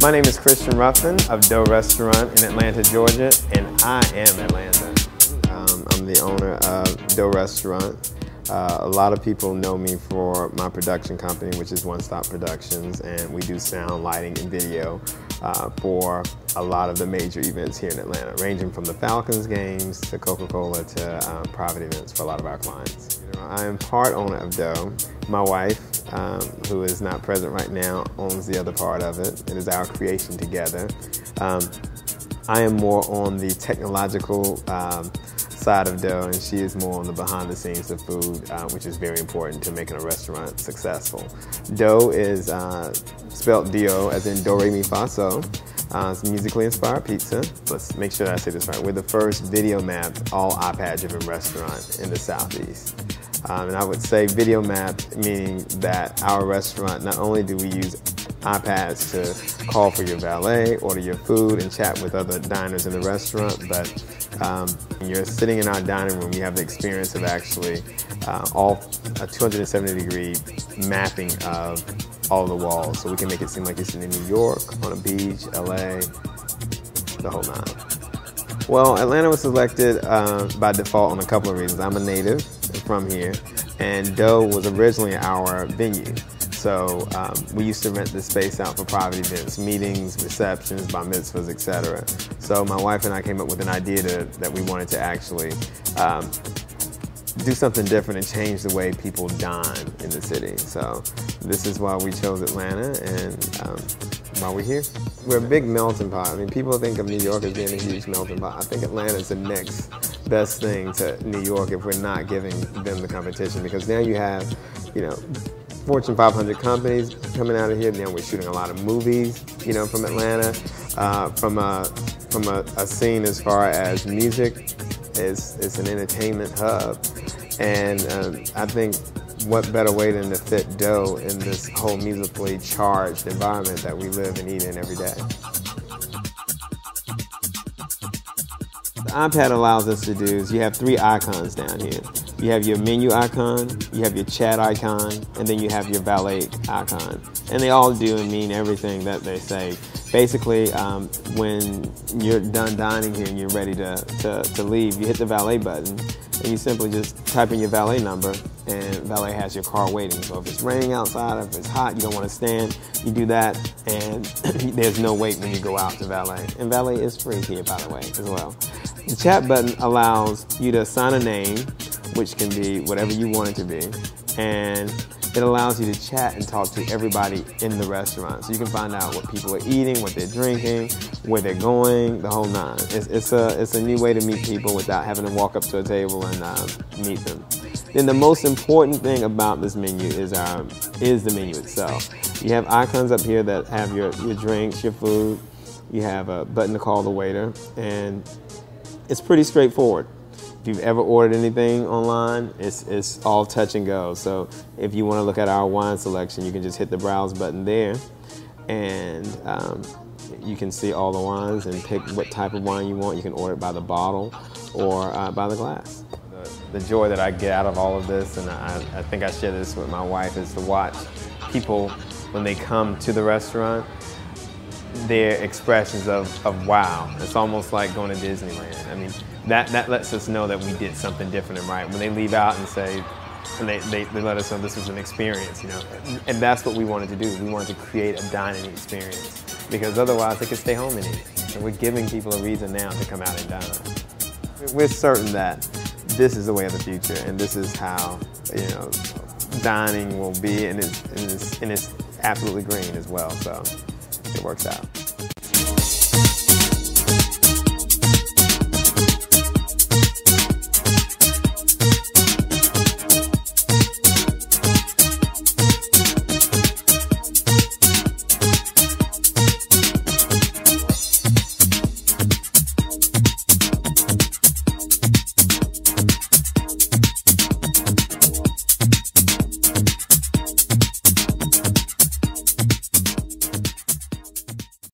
My name is Christian Ruffin of Dough Restaurant in Atlanta, Georgia, and I am Atlanta. I'm the owner of Dough Restaurant. A lot of people know me for my production company, which is One Stop Productions, and we do sound, lighting, and video for a lot of the major events here in Atlanta, ranging from the Falcons games to Coca-Cola to private events for a lot of our clients. I am part owner of Dough. My wife, who is not present right now, owns the other part of it. It is our creation together. I am more on the technological side of Dough, and she is more on the behind the scenes of food, which is very important to making a restaurant successful. Dough is spelled D-O as in do, re, mi, fa, so. It's musically inspired pizza. Let's make sure that I say this right. We're the first video mapped all iPad driven restaurant in the Southeast. And I would say video mapped meaning that our restaurant, not only do we use iPads to call for your valet, order your food, and chat with other diners in the restaurant, but when you're sitting in our dining room, you have the experience of actually a 270-degree mapping of all the walls. So we can make it seem like you're sitting in New York, on a beach, LA, the whole nine. Well, Atlanta was selected by default on a couple of reasons. I'm a native from here, and Dough was originally our venue. So we used to rent this space out for private events, meetings, receptions, bar mitzvahs, etc. So my wife and I came up with an idea that we wanted to actually do something different and change the way people dine in the city. So this is why we chose Atlanta, and why we're here. We're a big melting pot. I mean, people think of New York as being a huge melting pot. I think Atlanta is the next best thing to New York if we're not giving them the competition, because now you have, Fortune 500 companies coming out of here. Now we're shooting a lot of movies, from Atlanta. From a scene as far as music, it's an entertainment hub. And I think what better way than to fit Dough in this whole musically charged environment that we live and eat in every day. The iPad allows us to do is you have three icons down here. You have your menu icon, you have your chat icon, and then you have your valet icon. And they all do and mean everything that they say. Basically, when you're done dining here and you're ready to leave, you hit the valet button and you simply just type in your valet number, and valet has your car waiting. So if it's raining outside, if it's hot, you don't want to stand, you do that, and there's no wait when you go out to valet. And valet is free here, by the way, as well. The chat button allows you to assign a name, which can be whatever you want it to be, and it allows you to chat and talk to everybody in the restaurant. So you can find out what people are eating, what they're drinking, where they're going, the whole nine. It's a new way to meet people without having to walk up to a table and meet them. Then the most important thing about this menu is the menu itself. You have icons up here that have your drinks, your food. You have a button to call the waiter, and it's pretty straightforward. If you've ever ordered anything online, it's all touch and go. So if you want to look at our wine selection, you can just hit the browse button there, and you can see all the wines and pick what type of wine you want. You can order it by the bottle or by the glass. The joy that I get out of all of this, and I think I share this with my wife, is to watch people when they come to the restaurant, their expressions of wow. It's almost like going to Disneyland. I mean, that lets us know that we did something different and right. When they leave out and say, and they let us know this was an experience, And that's what we wanted to do. We wanted to create a dining experience, because otherwise they could stay home and eat. And we're giving people a reason now to come out and dine. We're certain that this is the way of the future, and this is how, dining will be, and it's absolutely green as well, so it works out.